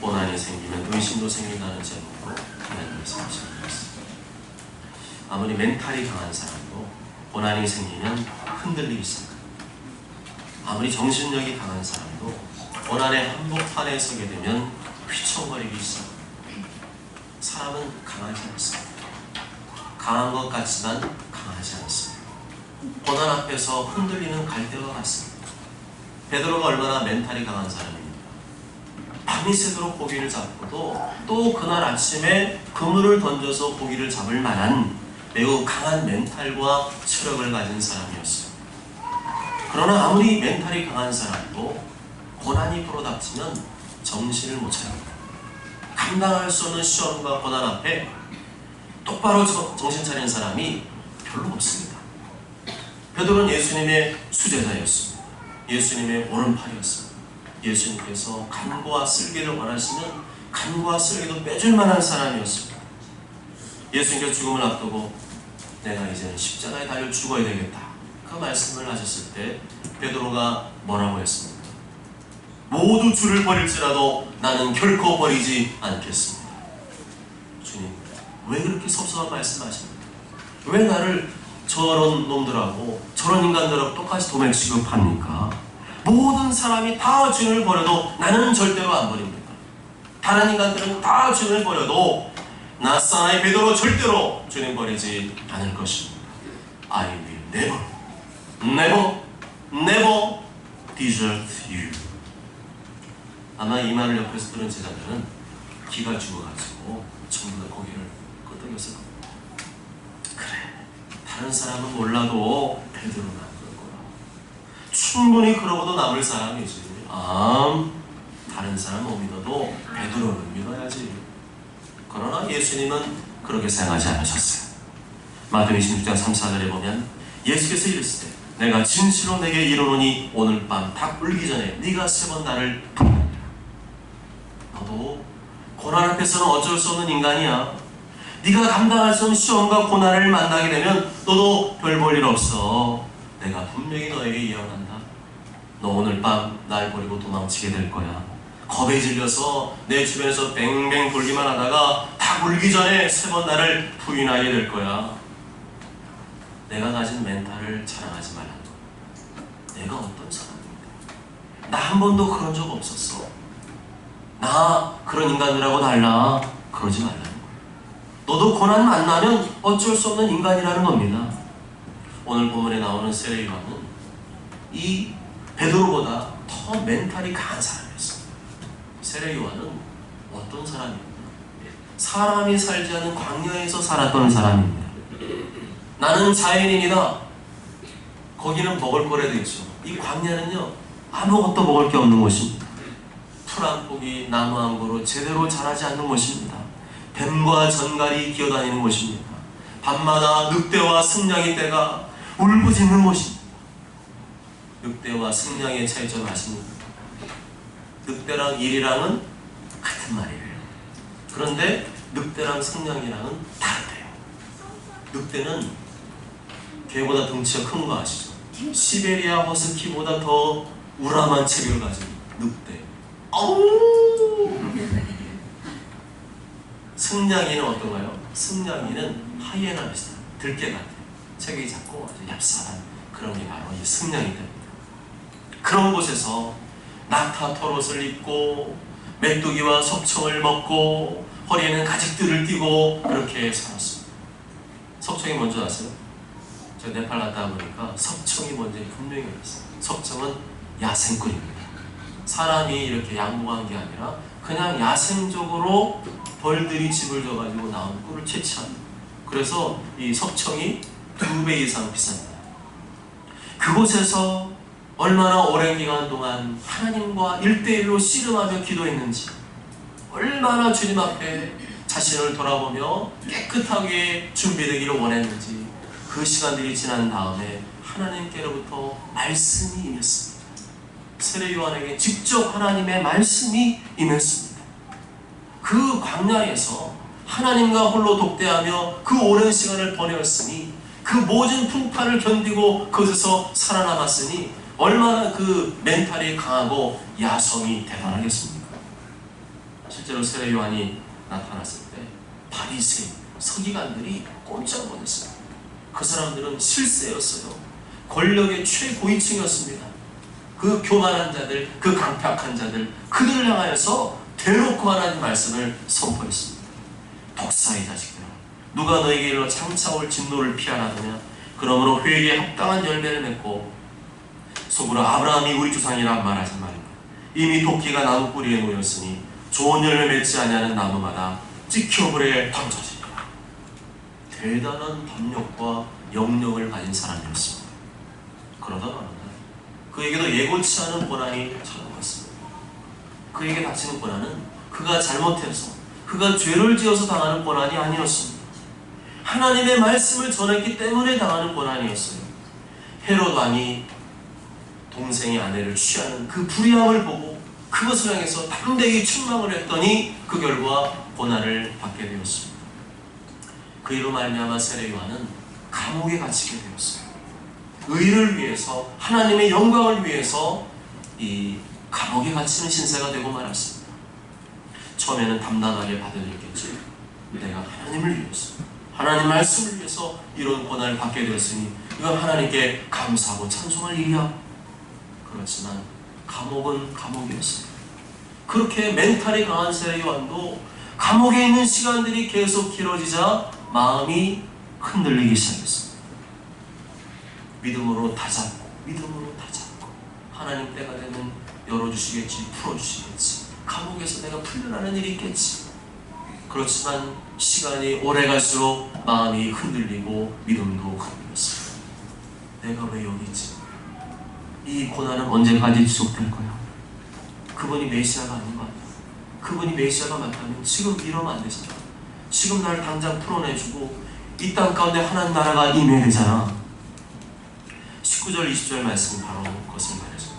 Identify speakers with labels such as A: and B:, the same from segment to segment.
A: 고난이 생기면 의심도 생긴다는 제목으로 하나님의 말씀을 시작하겠습니다. 아무리 멘탈이 강한 사람도 고난이 생기면 흔들리기 시작합니다. 아무리 정신력이 강한 사람도 고난의 한복판에 서게 되면 휘청거리기 시작합니다. 사람은 강하지 않습니다. 강한 것 같지만 강하지 않습니다. 고난 앞에서 흔들리는 갈대와 같습니다. 베드로가 얼마나 멘탈이 강한 사람입니까? 밤이 새도록 고기를 잡고도 또 그날 아침에 그물을 던져서 고기를 잡을 만한 매우 강한 멘탈과 체력을 가진 사람이었어요. 그러나 아무리 멘탈이 강한 사람도 고난이 불어닥치면 정신을 못 차립니다. 감당할 수 없는 시험과 고난 앞에 똑바로 정신 차린 사람이 별로 없습니다. 베드로는 예수님의 수제자였습니다. 예수님의 오른팔이었습니다. 예수님께서 간과 쓸개를 원하시면 간과 쓸개도 빼줄 만한 사람이었습니다. 예수님께서 죽음을 앞두고 내가 이제는 십자가에 달려 죽어야 되겠다, 그 말씀을 하셨을 때 베드로가 뭐라고 했습니까? 모두 주를 버릴지라도 나는 결코 버리지 않겠습니다. 주님, 왜 그렇게 섭섭한 말씀하십니까? 왜 나를 저런 놈들하고 저런 인간들하고 똑같이 도매 취급합니까? 모든 사람이 다 주님을 버려도 나는 절대로 안 버립니다. 다른 인간들은 다 주님을 버려도 나 사나이 베드로 절대로 주님 버리지 않을 것입니다. I will never, never, never desert you. 아마 이 말을 옆에서 들은 제자들은 기가 죽어가지고 전부 다 고개를 끄덕였을 겁니다. 그래, 다른 사람은 몰라도 베드로는 안 그럴 거야. 충분히 그러고도 남을 사람이지. 다른 사람 못 믿어도 베드로는 믿어야지. 그러나 예수님은 그렇게 생각하지 않으셨어요. 마태복음 26장 3-4절에 보면 예수께서 이르시되 내가 진실로 내게 이르노니 오늘 밤 닭 울기 전에 네가 3번 나를 부인하리라. 너도 고난 앞에서는 어쩔 수 없는 인간이야. 네가 감당할 수 없는 시험과 고난을 만나게 되면 너도 별 볼 일 없어. 내가 분명히 너에게 예언한다. 너 오늘 밤 날 버리고 도망치게 될 거야. 겁에 질려서 내 주변에서 뱅뱅 돌기만 하다가 닭 울기 전에 3번 나를 부인하게 될 거야. 내가 가진 멘탈을 자랑하지 말라는 거야. 내가 어떤 사람인데? 나 한 번도 그런 적 없었어. 나 그런 인간들하고 달라. 그러지 말라는 거야. 너도 고난 만나면 어쩔 수 없는 인간이라는 겁니다. 오늘 본문에 나오는 세례 요한은 이 베드로보다 더 멘탈이 강한 사람이었어요. 세례 요한은 어떤 사람입니까? 사람이 살지 않은 광야에서 살았던 사람입니다. 나는 자연인이다. 거기는 먹을 거라도 있죠. 이 광야는요, 아무것도 먹을 게 없는 곳입니다. 풀 한 포기, 나무 한 그루 제대로 자라지 않는 곳입니다. 뱀과 전갈이 기어다니는 곳입니다. 밤마다 늑대와 승냥이 떼가 울부짖는 곳입니다. 늑대와 승냥이의 차이점 아십니까? 늑대랑 일이랑은 같은 말이에요. 그런데 늑대랑 승냥이랑은 다르대요. 늑대는 개보다 덩치가 큰 거 아시죠? 시베리아 허스키보다 더 우람한 체격을 가진 늑대. 승냥이는 어떤가요? 승냥이는 하이에나 비슷한 들개 같아요. 체격이 작고 아주 얍삽한 그런 게 바로 이 승냥이입니다. 그런 곳에서 낙타 털옷을 입고 메뚜기와 석청을 먹고 허리에는 가죽들을 띠고 그렇게 살았습니다. 석청이 뭔지 아세요? 저 네팔 갔다 보니까 석청이 뭔지 분명히 알았어요. 석청은 야생꿀입니다. 사람이 이렇게 양보한 게 아니라 그냥 야생적으로 벌들이 집을 져가지고 나온 꿀을 채취합니다. 그래서 이 석청이 2배 이상 비쌉니다. 그곳에서 얼마나 오랜 기간 동안 하나님과 1대1로 씨름하며 기도했는지, 얼마나 주님 앞에 자신을 돌아보며 깨끗하게 준비되기를 원했는지, 그 시간들이 지난 다음에 하나님께로부터 말씀이 임했습니다. 세례 요한에게 직접 하나님의 말씀이 임했습니다. 그 광야에서 하나님과 홀로 독대하며 그 오랜 시간을 보내었으니, 그 모든 풍파를 견디고 그것에서 살아남았으니 얼마나 그 멘탈이 강하고 야성이 대단하겠습니까? 실제로 세례 요한이 나타났을 때 바리새인, 서기관들이 꼼짝 못했어요. 그 사람들은 실세였어요. 권력의 최고위층이었습니다. 그 교만한 자들, 그 강팍한 자들, 그들을 향하여서 대놓고 하나님 말씀을 선포했습니다. 독사의 자식들아, 누가 너에게 일러 장차 올 진노를 피하라느냐? 그러므로 회개에 합당한 열매를 맺고 속으로 아브라함이 우리 조상이라 말하지 말라. 이미 도끼가 나무 뿌리에 놓였으니 좋은 열매 맺지 아니하는 나무마다 찍혀불에 던져지리라. 대단한 담력과 영역을 가진 사람이었습니다. 그러다 어느 날 그에게도 예고치 않은 고난이 찾아왔습니다. 그에게 닥치는 고난은 그가 잘못해서, 그가 죄를 지어서 당하는 고난이 아니었습니다. 하나님의 말씀을 전했기 때문에 당하는 고난이었어요. 헤롯 왕이 동생의 아내를 취하는 그 불의함을 보고 그것을 향해서 담대히 책망을 했더니 그 결과 고난을 받게 되었습니다. 그 이로 말미암아 세례 요한은 감옥에 갇히게 되었어요. 의를 위해서, 하나님의 영광을 위해서 이 감옥에 갇히는 신세가 되고 말았습니다. 처음에는 담담하게 받아들였겠지. 내가 하나님을 위해서, 하나님 말씀을 위해서 이런 고난을 받게 되었으니 이건 하나님께 감사하고 찬송할 일이야. 그렇지만 감옥은 감옥이었어요. 그렇게 멘탈이 강한 세례 요한도 감옥에 있는 시간들이 계속 길어지자 마음이 흔들리기 시작했습니다. 믿음으로 다잡고, 믿음으로 다잡고, 하나님 때가 되면 열어주시겠지, 풀어주시겠지, 감옥에서 내가 풀려나는 일이 있겠지. 그렇지만 시간이 오래 갈수록 마음이 흔들리고 믿음도 흔들렸어요. 내가 왜 여기 있지? 이 고난은 언제까지 지속될 거야? 그분이 메시아가 아닌 거 아니야? 그분이 메시아가 맞다면 지금 이러면 안 되잖아. 지금 날 당장 풀어내주고 이 땅 가운데 하나님 나라가 임해야 되잖아. 19절 20절 말씀 바로 그것을 말해줍니다.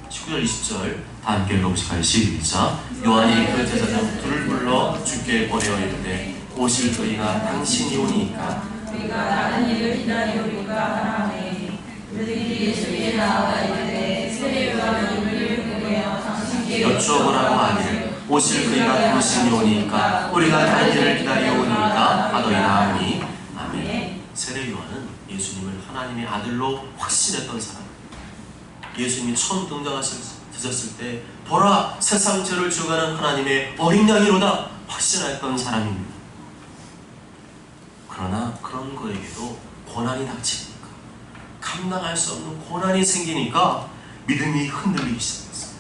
A: 19절 20절 다 함께 읽어보실까요? 시작. 요한이 그 제자들 둘을 불러 주께 보내어 이르되 오실 그이가 당신이 오니까
B: 우리가 다른 일을 기다리오리까 하나니 그들이 예수께 나아가 이르되 세례 요한이 우리를 보내어 당신께
A: 여쭈어보라고 하기를 오실 그이가 당신이 오니까 우리가 다른 일을 기다리오니까 하더이다 하니 아멘. 세례 요한은 예수님을 하나님의 아들로 확신했던 사람. 예수님이 처음 등장하셨을 때 보라 세상 죄를 지어가는 하나님의 어린 양이로다 확신했던 사람입니다. 그러나 그런 그에게도 고난이 닥치니까, 감당할 수 없는 고난이 생기니까 믿음이 흔들리기 시작했어요.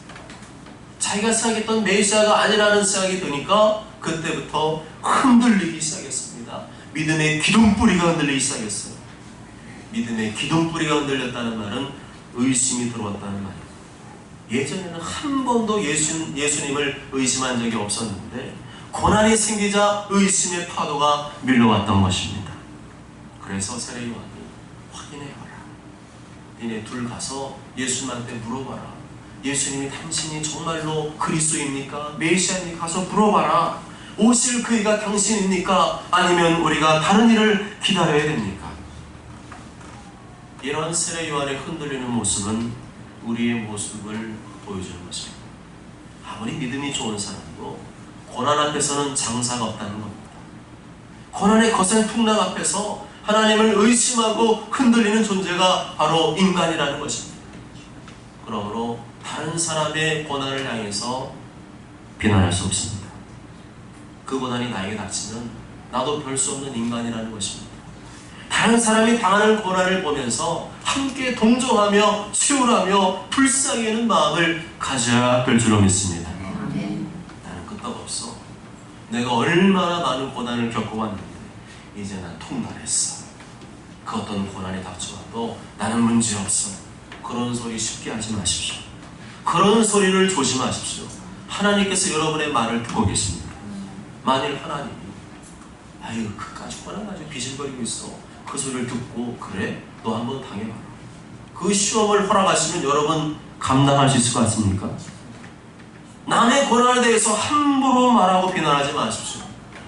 A: 자기가 생각했던 메시아가 아니라는 생각이 드니까 그때부터 흔들리기 시작했습니다. 믿음의 기둥뿌리가 흔들리기 시작했어요. 믿음의 기둥뿌리가 흔들렸다는 말은 의심이 들어왔다는 말이에요. 예전에는 한 번도 예수님을 의심한 적이 없었는데 고난이 생기자 의심의 파도가 밀려왔던 것입니다. 그래서 세례 요한이 확인해봐라. 니네 둘 가서 예수님한테 물어봐라. 예수님이 당신이 정말로 그리스도입니까? 메시아입니까? 가서 물어봐라. 오실 그이가 당신입니까? 아니면 우리가 다른 일을 기다려야 됩니까? 이런 세례 요한의 흔들리는 모습은 우리의 모습을 보여주는 것입니다. 아무리 믿음이 좋은 사람도 고난 앞에서는 장사가 없다는 겁니다. 고난의 거센 풍랑 앞에서 하나님을 의심하고 흔들리는 존재가 바로 인간이라는 것입니다. 그러므로 다른 사람의 고난을 향해서 비난할 수 없습니다. 그 고난이 나에게 닥치면 나도 별 수 없는 인간이라는 것입니다. 다른 사람이 당하는 고난을 보면서 함께 동정하며 치유하며 불쌍히 여기는 마음을 가져야 될 줄로 믿습니다. 나는 끄떡없어. 내가 얼마나 많은 고난을 겪어왔는데 이제 난 통달했어. 그 어떤 고난이 닥쳐와도 나는 문제없어. 그런 소리 쉽게 하지 마십시오. 그런 소리를 조심하십시오. 하나님께서 여러분의 말을 듣고 계십니다. 만일 하나님이 아유 그까짓 고난 가지고 비실거리고 있어. 그 소리를 듣고 그래? 너 한번 당해봐라. 그 시험을 허락하시면 여러분 감당할 수 있을 것 같습니까? 남의 고난에 대해서 함부로 말하고 비난하지 마십시오.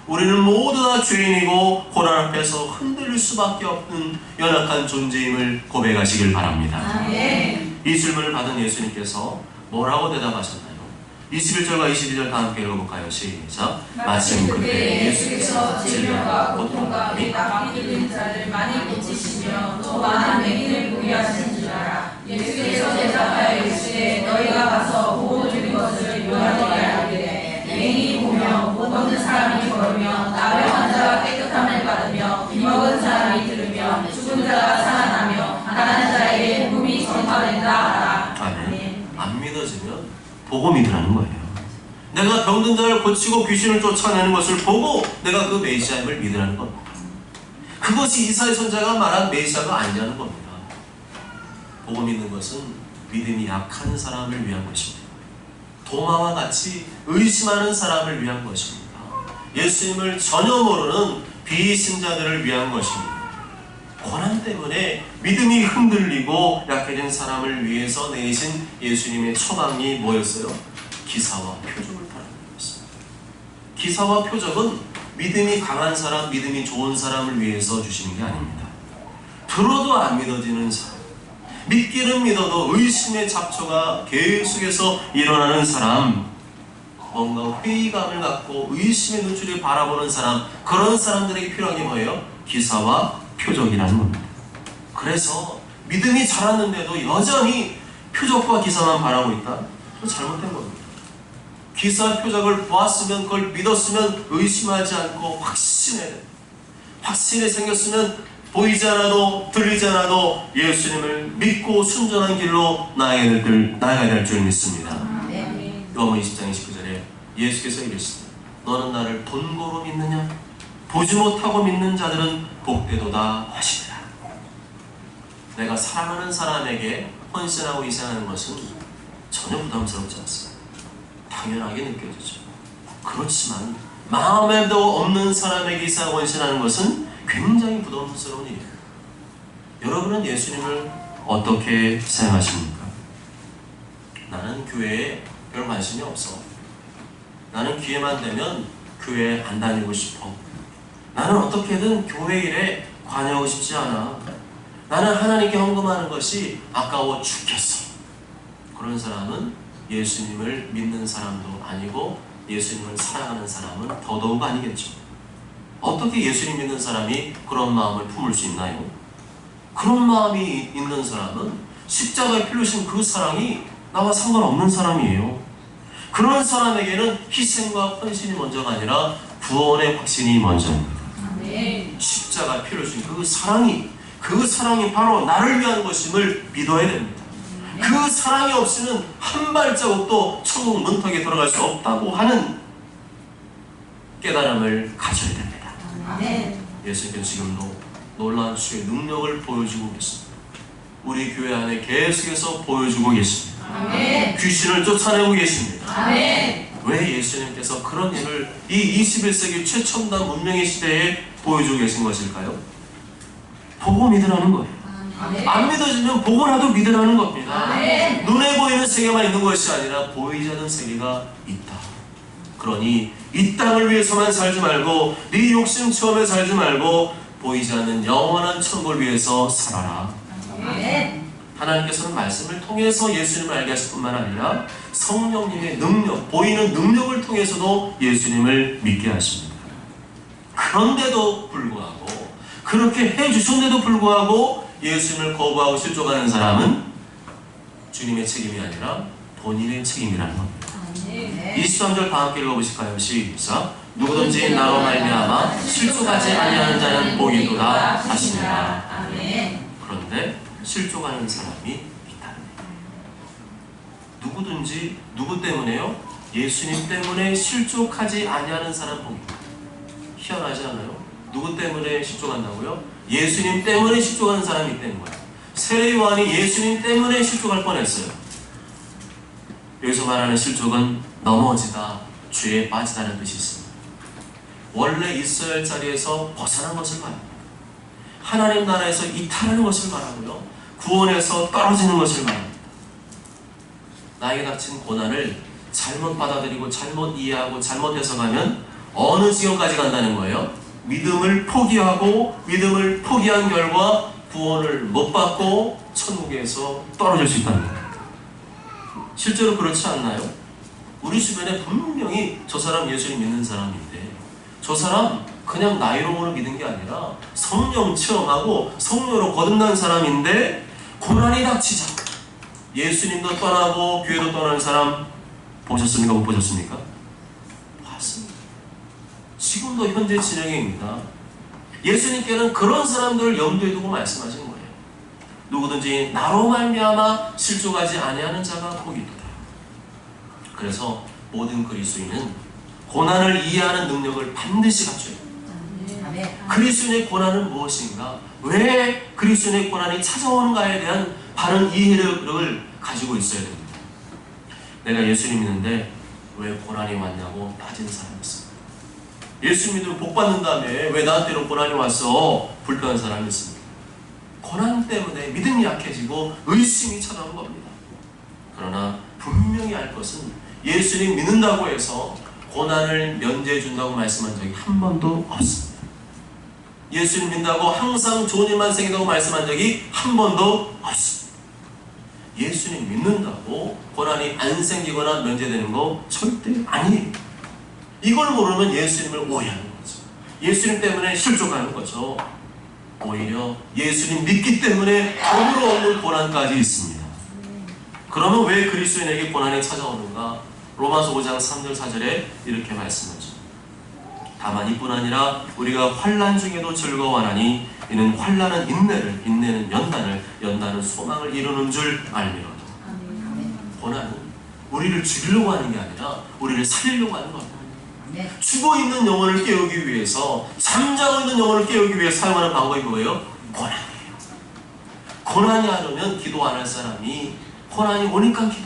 A: 우리는 모두 다 죄인이고 고난 앞에서 흔들릴 수밖에 없는 연약한 존재임을 고백하시길 바랍니다.
B: 아멘.
A: 이 질문을 받은 예수님께서 뭐라고 대답하셨나요? 21절과 22절 다 함께 읽어볼까요? 시작.
B: 마침 그때 예수께서 질병과 고통과 및 악이 들린 자를 많이 고치시며 또 많은 맹인을 보게 하신 줄 알아. 예수께서 대답하여 이르시되 너희가 가서 보고 들은 것을 요한에게 알리되 맹인이 보며 못 얻는 사람이 걸으며 나병 환자가 깨끗함을 받으며 귀먹은 사람이 들으며 죽은 자가 살아나며 가난한 자에게 복음이 전파된다 하라.
A: 아멘. 안 믿어지면 보고 믿으라는 거예요. 내가 병든 자를 고치고 귀신을 쫓아내는 것을 보고 내가 그 메시아임을 믿으라는 겁니다. 그것이 이사야 선지자가 말한 메시아가 아니라는 겁니다. 보고 믿는 것은 믿음이 약한 사람을 위한 것입니다. 도마와 같이 의심하는 사람을 위한 것입니다. 예수님을 전혀 모르는 비신자들을 위한 것입니다. 고난 때문에 믿음이 흔들리고 약해진 사람을 위해서 내신 예수님의 처방이 뭐였어요? 기사와 표적을 바라는 것입니다. 기사와 표적은 믿음이 강한 사람, 믿음이 좋은 사람을 위해서 주시는 게 아닙니다. 들어도 안 믿어지는 사람, 믿기는 믿어도 의심의 잡초가 계속해서 일어나는 사람, 뭔가 회의감을 갖고 의심의 눈초리를 바라보는 사람, 그런 사람들에게 필요한 게 뭐예요? 기사와 표적이라는 겁니다. 그래서 믿음이 자랐는데도 여전히 표적과 기사만 바라고 있다? 잘못된 겁니다. 기사 표적을 보았으면, 그걸 믿었으면 의심하지 않고 확신해야 됩니다. 확신이 생겼으면 보이지 않아도 들리지 않아도 예수님을 믿고 순전한 길로 나아가야 될 줄 믿습니다. 요한복음 20장 29절에 예수께서 이르시되 너는 나를 본고로 믿느냐? 보지 못하고 믿는 자들은 복되도다 하시니라. 내가 사랑하는 사람에게 헌신하고 이상하는 것은 전혀 부담스럽지 않습니다. 당연하게 느껴지죠. 그렇지만 마음에도 없는 사람에게 이상하고 헌신하는 것은 굉장히 부담스러운 일이에요. 여러분은 예수님을 어떻게 생각하십니까? 나는 교회에 별 관심이 없어. 나는 기회만 되면 교회에 안 다니고 싶어. 나는 어떻게든 교회 일에 관여하고 싶지 않아. 나는 하나님께 헌금하는 것이 아까워 죽겠어. 그런 사람은 예수님을 믿는 사람도 아니고 예수님을 사랑하는 사람은 더더욱 아니겠죠. 어떻게 예수님 믿는 사람이 그런 마음을 품을 수 있나요? 그런 마음이 있는 사람은 십자가에 필요하신 그 사랑이 나와 상관없는 사람이에요. 그런 사람에게는 희생과 헌신이 먼저가 아니라 구원의 확신이 먼저입니다. 십자가 필요하신 그 사랑이 바로 나를 위한 것임을 믿어야 됩니다. 그 사랑이 없이는 한 발자국도 천국 문턱에 들어갈 수 없다고 하는 깨달음을 가져야 됩니다. 예수님께서 지금도 놀라운 주의 능력을 보여주고 계십니다. 우리 교회 안에 계속해서 보여주고 계십니다. 귀신을 쫓아내고 계십니다. 왜 예수님께서 그런 일을 이 21세기 최첨단 문명의 시대에 보여주고 계신 것일까요? 보고 믿으라는 거예요. 안 믿어지면 보고라도 믿으라는 겁니다. 눈에 보이는 세계만 있는 것이 아니라 보이지 않는 세계가 있다. 그러니 이 땅을 위해서만 살지 말고 네 욕심 체험에 살지 말고 보이지 않는 영원한 천국을 위해서 살아라. 하나님께서는 말씀을 통해서 예수님을 알게 하실 뿐만 아니라 성령님의 능력, 보이는 능력을 통해서도 예수님을 믿게 하십니다. 그런데도 불구하고, 그렇게 해주셨는데도 불구하고 예수님을 거부하고 실족하는 사람은 주님의 책임이 아니라 본인의 책임이라는 겁니다. 23절 다 함께 읽어보실까요? 시작. 누구든지 나로 말미암아 실족하지 아니하는 자는 복이도다 하시니라. 그런데 실족하는 사람이 있다는 거예요. 누구든지 누구 때문에요? 예수님 때문에 실족하지 아니하는 사람 복입니다. 희한하지 않아요? 누구 때문에 실족한다고요? 예수님 때문에 실족하는 사람이 있다는 거예요. 세례 요한이 예수님 때문에 실족할 뻔했어요. 여기서 말하는 실족은 넘어지다, 죄에 빠지다는 뜻이 있습니다. 원래 있어야 할 자리에서 벗어난 것을 말합니다. 하나님 나라에서 이탈하는 것을 말하고요, 구원에서 떨어지는 것을 말합니다. 나에게 닥친 고난을 잘못 받아들이고 잘못 이해하고 잘못 해석하면 어느 지경까지 간다는 거예요? 믿음을 포기하고 믿음을 포기한 결과 구원을 못 받고 천국에서 떨어질 수 있다는 거예요. 실제로 그렇지 않나요? 우리 주변에 분명히 저 사람 예수님 믿는 사람인데 저 사람 그냥 나이로으로 믿은 게 아니라 성령 체험하고 성령으로 거듭난 사람인데 고난이 닥치자 예수님도 떠나고 교회도 떠나는 사람 보셨습니까? 못 보셨습니까? 봤습니다. 지금도 현재 진행입니다. 예수님께는 그런 사람들을 염두에 두고 말씀하신 거예요. 누구든지 나로 말미암아 실족하지 아니하는 자가 복이 있도다. 그래서 모든 그리스도인은 고난을 이해하는 능력을 반드시 갖춰야 합니다. 그리스도인의 고난은 무엇인가? 왜 그리스도인의 고난이 찾아오는가에 대한 바른 이해력을 가지고 있어야 됩니다. 내가 예수님 믿는데 왜 고난이 왔냐고 따지는 사람이 있습니다. 예수 믿으면 복 받는다며 왜 나한테는 고난이 왔어? 불편한 사람이 있습니다. 고난 때문에 믿음이 약해지고 의심이 찾아오는 겁니다. 그러나 분명히 알 것은 예수님 믿는다고 해서 고난을 면제해 준다고 말씀한 적이 한 번도 없습니다. 예수님 믿는다고 항상 좋은 일만 생긴다고 말씀한 적이 한 번도 없습니다. 예수님 믿는다고 고난이 안 생기거나 면제되는 거 절대 아니에요. 이걸 모르면 예수님을 오해하는 거죠. 예수님 때문에 실족하는 거죠. 오히려 예수님 믿기 때문에 돈으로 얻는 고난까지 있습니다. 그러면 왜 그리스도인에게 고난이 찾아오는가? 로마서 5장 3절 4절에 이렇게 말씀하죠. 다만 이뿐 아니라 우리가 환난 중에도 즐거워하나니 이는 환난은 인내를, 인내는 연단을, 연단은 소망을 이루는 줄 알미로다. 고난은 우리를 죽이려고 하는 게 아니라 우리를 살리려고 하는 겁니다. 죽어있는 영혼을 깨우기 위해서, 잠자고 있는 영혼을 깨우기 위해 사용하는 방법이 뭐예요? 고난이에요. 고난이 안 오면 기도 안 할 사람이 고난이 오니까 기도,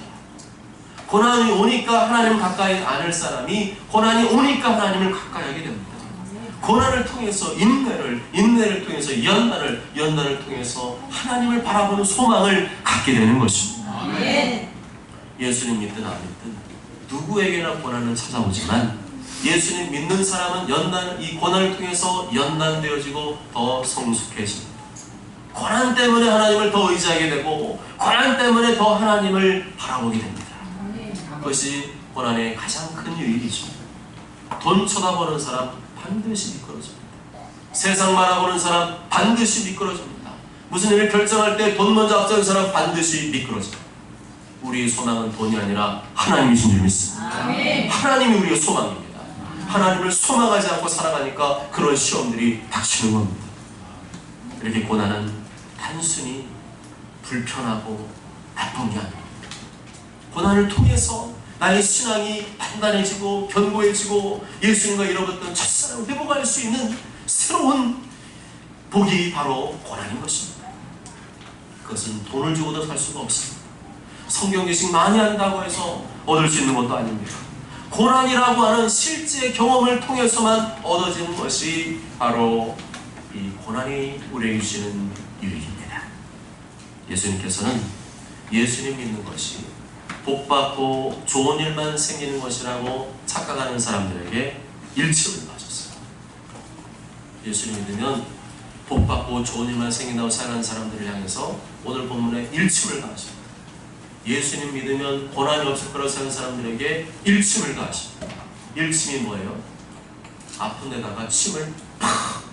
A: 고난이 오니까 하나님 가까이 안 할 사람이 고난이 오니까 하나님을 가까이 하게 됩니다. 고난을 통해서 인내를 통해서 연단을 통해서 하나님을 바라보는 소망을 갖게 되는 것입니다. 예수님 믿든 안 믿든 누구에게나 고난은 찾아오지만 예수님 믿는 사람은 이 고난을 통해서 연단되어지고 더 성숙해집니다. 고난 때문에 하나님을 더 의지하게 되고 고난 때문에 더 하나님을 바라보게 됩니다. 그것이 고난의 가장 큰 유익이죠. 돈 쳐다보는 사람 반드시 미끄러집니다. 세상 바라보는 사람 반드시 미끄러집니다. 무슨 일을 결정할 때 돈 먼저 앞서는 사람 반드시 미끄러집니다. 우리의 소망은 돈이 아니라 하나님이신 줄 믿습니다. 하나님이 우리의 소망입니다. 하나님을 소망하지 않고 살아가니까 그런 시험들이 닥치는 겁니다. 이렇게 고난은 단순히 불편하고 나쁜 게 아닙니다. 고난을 통해서 나의 신앙이 단단해지고 견고해지고 예수님과 잃어버렸던 첫사랑을 회복할 수 있는 새로운 복이 바로 고난인 것입니다. 그것은 돈을 주고도 살 수가 없습니다. 성경 계식 많이 한다고 해서 얻을 수 있는 것도 아닙니다. 고난이라고 하는 실제 경험을 통해서만 얻어지는 것이 바로 이 고난이 우리에게 주시는 유익입니다. 예수님께서는 예수님 믿는 것이 복받고 좋은 일만 생기는 것이라고 착각하는 사람들에게 일침을 가셨어요. 예수님 믿으면 복받고 좋은 일만 생긴다고 생각하는 사람들을 향해서 오늘 본문에 일침을 가하십니다. 예수님 믿으면 고난이 없을 거라고 생각하는 사람들에게 일침을 가하십니다. 일침이 뭐예요? 아픈 데다가 침을 팍!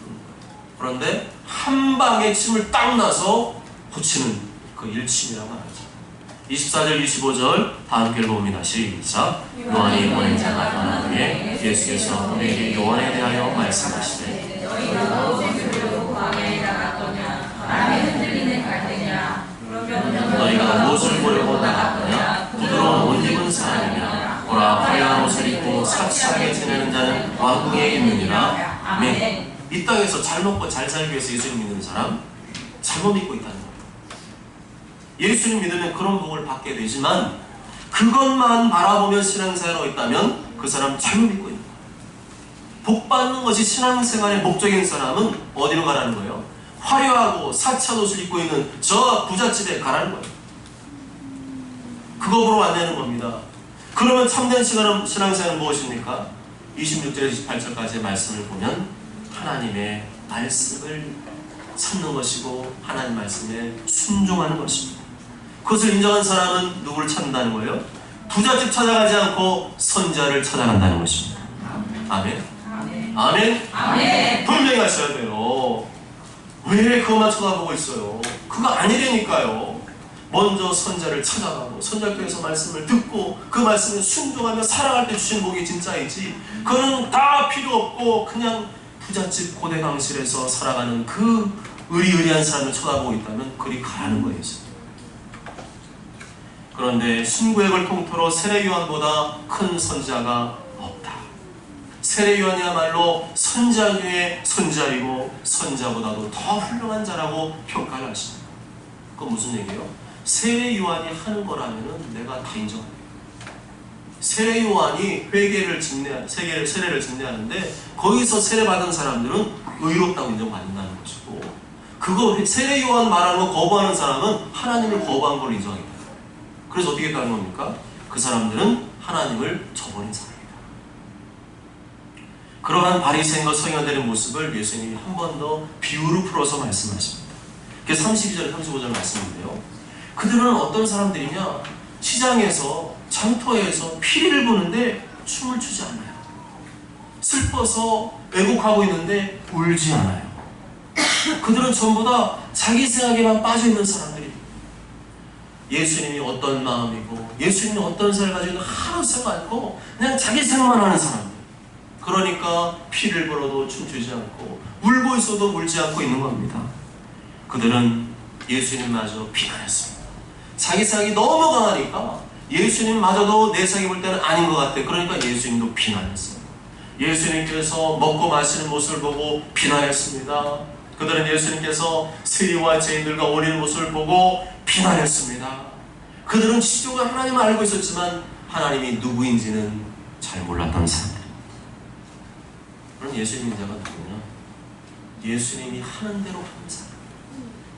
A: 그런데 한 방에 침을 딱 놔서 붙이는 그 일침이라고 하죠. 24절 25절 다 함께 읽어봅니다. 시작. 요한이 보낸 자가 떠난 후에 예수께서 우리에게 요한에 대하여 말씀하시되
B: 너희가 무엇을 보려고 광야에 나갔더냐? 바람에 흔들리는 갈대냐?
A: 너희가 무엇을 보려고 나갔더냐? 부드러운 옷 입은 사람이냐? 보라 화려한 옷을 입고 사치하게 지내는 자는 왕궁에 있느니라. 아멘. 이 땅에서 잘 먹고 잘 살기 위해서 예수님 믿는 사람 잘못 믿고 있다는 거예요. 예수님 믿으면 그런 복을 받게 되지만 그것만 바라보며 신앙생활하고 있다면 그 사람 잘못 믿고 있는 거예요. 복 받는 것이 신앙생활의 목적인 사람은 어디로 가라는 거예요? 화려하고 사치한 옷을 입고 있는 저 부잣집에 가라는 거예요. 그거 보러 안 되는 겁니다. 그러면 참된 신앙생활은 무엇입니까? 26절에서 28절까지의 말씀을 보면 하나님의 말씀을 찾는 것이고 하나님 말씀에 순종하는 것입니다. 그것을 인정한 사람은 누구를 찾는다는 거예요? 부잣집 찾아가지 않고 선자를 찾아간다는 것입니다. 아멘? 아멘?
B: 아멘.
A: 분명히 하셔야 돼요. 왜 그것만 쳐다보고 있어요? 그거 아니라니까요. 먼저 선자를 찾아가고 선자께서 말씀을 듣고 그 말씀에 순종하며 살아갈 때 주신 복이 진짜이지, 그거는 다 필요 없고 그냥 부잣집 고대강실에서 살아가는 그 의리의리한 사람을 쳐다보고 있다면 그리 가라는 거예요. 그런데 신구약을 통틀어 세례 요한보다 큰 선자가 없다. 세례 요한이야말로 선자 중에 선자이고 선자보다도 더 훌륭한 자라고 평가를 하십니다. 그건 무슨 얘기예요? 세례 요한이 하는 거라면 내가 다 인정합니다. 세례 요한이 세례를 증례하는데 거기서 세례받은 사람들은 의롭다고 인정받는다는 것이고, 그거 세례 요한 말하는 거 거부하는 사람은 하나님을 거부한 걸 인정합니다. 그래서 어떻게 했다는 겁니까? 그 사람들은 하나님을 저버린 사람입니다. 그러한 바리새인과 서기관들의 모습을 예수님이 한 번 더 비유로 풀어서 말씀하십니다. 그게 32절, 35절 말씀인데요. 그들은 어떤 사람들이냐? 시장에서 장터에서 피리를 부는데 춤을 추지 않아요. 슬퍼서 왜곡하고 있는데 울지 않아요. 그들은 전부 다 자기 생각에만 빠져있는 사람들입니다. 예수님이 어떤 마음이고 예수님이 어떤 생각을 가지고 있는 하나도 생각 않고 그냥 자기 생각만 하는 사람들. 그러니까 피를 벌어도 춤추지 않고 울고 있어도 울지 않고 있는 겁니다. 그들은 예수님마저 비난했습니다. 자기 생각이 너무 강하니까 예수님마저도 내 생각이 볼 때는 아닌 것 같아. 그러니까 예수님도 비난했어요. 예수님께서 먹고 마시는 모습을 보고 비난했습니다. 그들은 예수님께서 세리와 죄인들과 어린 모습을 보고 비난했습니다. 그들은 지적으로 하나님을 알고 있었지만 하나님이 누구인지는 잘 몰랐던 사람들. 그럼 예수님 자가 누구냐? 예수님이 하는 대로 하는 사람.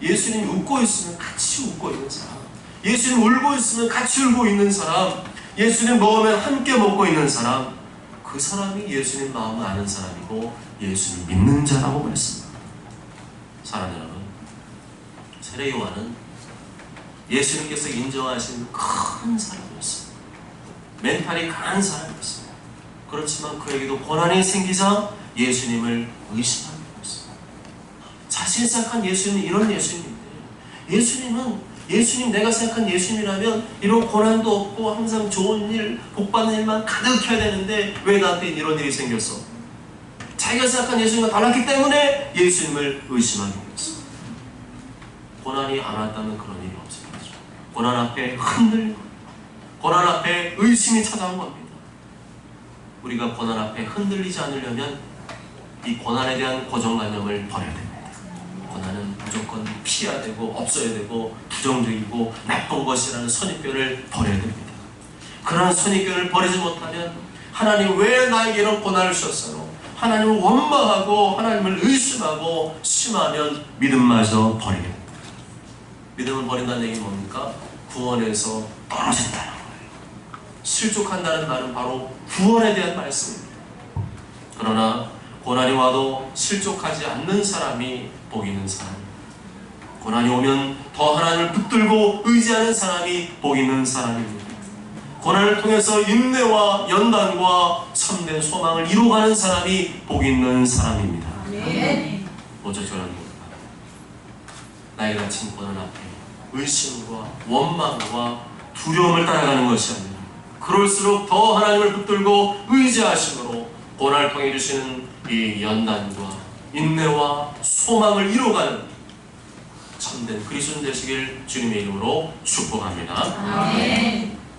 A: 예수님이 웃고 있으면 같이 웃고 있는 사람. 예수님 울고 있으면 같이 울고 있는 사람. 예수님 먹으면 함께 먹고 있는 사람. 그 사람이 예수님 마음을 아는 사람이고 예수님 믿는 자라고 말했습니다. 사랑하는 여러분, 세례 요한은 예수님께서 인정하신 큰 사람이었습니다. 멘탈이 강한 사람이었습니다. 그렇지만 그에게도 고난이 생기자 예수님을 의심하는 것입니다. 자신이 생각한 예수님은 이런 예수님인데, 예수님 내가 생각한 예수님이라면 이런 고난도 없고 항상 좋은 일, 복받는 일만 가득해야 되는데 왜 나한테 이런 일이 생겼어? 자기가 생각한 예수님과 달랐기 때문에 예수님을 의심하는 것입니다. 고난이 안 왔다면 그런 일이 없을 거죠. 고난 앞에 흔들리는 겁니다. 고난 앞에 의심이 찾아온 겁니다. 우리가 고난 앞에 흔들리지 않으려면 이 고난에 대한 고정관념을 버려야 됩니다. 고난은 무조건 피해야 되고 없어야 되고 부정적이고 나쁜 것이라는 선입견을 버려야 됩니다. 그러한 선입견을 버리지 못하면 하나님 왜 나에게 이런 고난을 주셨어요? 하나님을 원망하고 하나님을 의심하고 심하면 믿음마저 버리게 됩니다. 믿음을 버린다는 얘기는 뭡니까? 구원에서 떨어진다는 거예요. 실족한다는 말은 바로 구원에 대한 말씀입니다. 그러나 고난이 와도 실족하지 않는 사람이 복 있는 사람입니다. 고난이 오면 더 하나님을 붙들고 의지하는 사람이 복 있는 사람입니다. 고난을 통해서 인내와 연단과 참된 소망을 이루어가는 사람이 복 있는 사람입니다. 어쩌저런 겁니다. 나의 갇힌 고난 앞에 의심과 원망과 두려움을 따라가는 것이 아니라 그럴수록 더 하나님을 붙들고 의지하심으로 고난을 통해 주시는 이 연단과 인내와 소망을 이루어가는 참된 그리스도인 되시길 주님의 이름으로 축복합니다.
B: 아멘.